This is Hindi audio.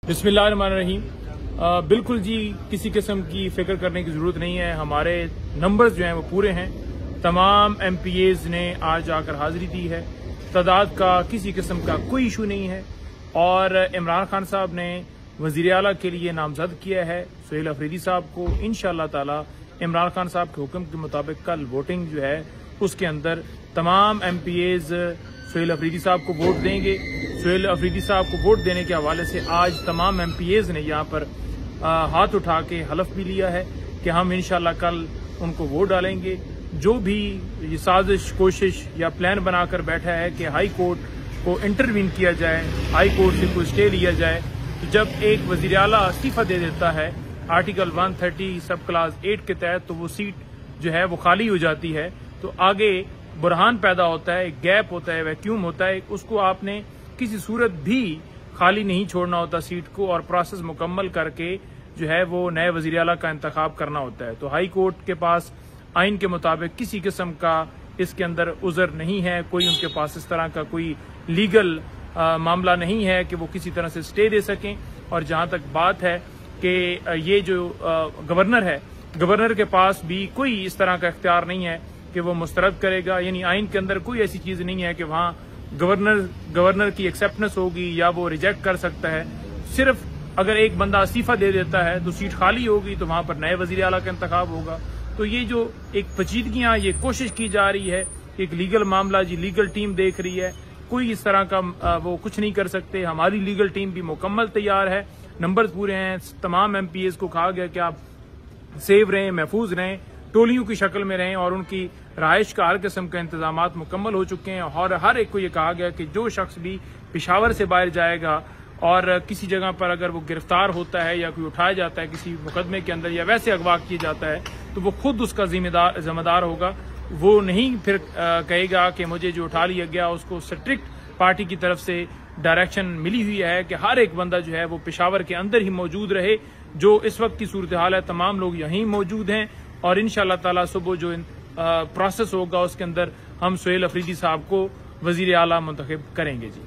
बिस्मिल्लाहिर्रहमानिर्रहीम। बिल्कुल जी, किसी किस्म की फिक्र करने की जरूरत नहीं है। हमारे नंबर्स जो हैं वो पूरे हैं। तमाम MPAs ने आज आकर हाजिरी दी है। तादाद का किसी किस्म का कोई इशू नहीं है और इमरान खान साहब ने वजीर आला के लिए नामजद किया है सुहेल अफरीदी साहब को। इंशाअल्लाह ताला इमरान खान साहब के हुक्म के मुताबिक कल वोटिंग जो है उसके अंदर तमाम MPAs सुहेल अफरीदी साहब को वोट देंगे। सुहेल अफरीदी साहब को वोट देने के हवाले से आज तमाम MPAs ने यहाँ पर हाथ उठा के हलफ भी लिया है कि हम इंशाअल्लाह कल उनको वोट डालेंगे। जो भी ये साजिश, कोशिश या प्लान बनाकर बैठा है कि हाई कोर्ट को इंटरवीन किया जाए, हाई कोर्ट से कोई स्टे लिया जाए, तो जब एक वजीर आला इस्तीफा दे देता है आर्टिकल 130 सब क्लास 8 के तहत, तो वो सीट जो है वो खाली हो जाती है। तो आगे बुरहान पैदा होता है, गैप होता है, वैक्यूम होता है। उसको आपने किसी सूरत भी खाली नहीं छोड़ना होता सीट को, और प्रोसेस मुकम्मल करके जो है वो नए वजीर आला का इंतखाब करना होता है। तो हाई कोर्ट के पास आइन के मुताबिक किसी किस्म का इसके अंदर उज़र नहीं है। कोई उनके पास इस तरह का कोई लीगल मामला नहीं है कि वो किसी तरह से स्टे दे सकें। और जहां तक बात है कि ये जो गवर्नर है, गवर्नर के पास भी कोई इस तरह का इख्तियार नहीं है कि वो मुस्तरद करेगा। यानी आइन के अंदर कोई ऐसी चीज नहीं है कि वहां गवर्नर की एक्सेप्टेंस होगी या वो रिजेक्ट कर सकता है। सिर्फ अगर एक बंदा इस्तीफा दे देता है तो सीट खाली होगी, तो वहां पर नए वजीर आला का इंतखाब होगा। तो ये जो एक पेचीदगियां, ये कोशिश की जा रही है, एक लीगल मामला जी लीगल टीम देख रही है, कोई इस तरह का वो कुछ नहीं कर सकते। हमारी लीगल टीम भी मुकम्मल तैयार है, नंबर पूरे हैं। तमाम MPAs को कहा गया कि आप सेव रहें, महफूज रहें, टोलियों की शक्ल में रहें, और उनकी रहाइश का हर किस्म का इंतजाम मुकम्मल हो चुके हैं। और हर एक को ये कहा गया कि जो शख्स भी पेशावर से बाहर जाएगा और किसी जगह पर अगर वो गिरफ्तार होता है या कोई उठाया जाता है किसी मुकदमे के अंदर या वैसे अगवा किया जाता है, तो वो खुद उसका जिम्मेदार होगा। वो नहीं फिर कहेगा कि मुझे जो उठा लिया गया, उसको स्ट्रिक्ट पार्टी की तरफ से डायरेक्शन मिली हुई है कि हर एक बंदा जो है वो पेशावर के अंदर ही मौजूद रहे। जो इस वक्त की सूरत हाल है, तमाम लोग यहीं मौजूद हैं और इंशाअल्लाह ताला सुबह जो प्रोसेस होगा उसके अंदर हम सुहेल अफरीदी साहब को वजीर आला मुंतखब करेंगे जी।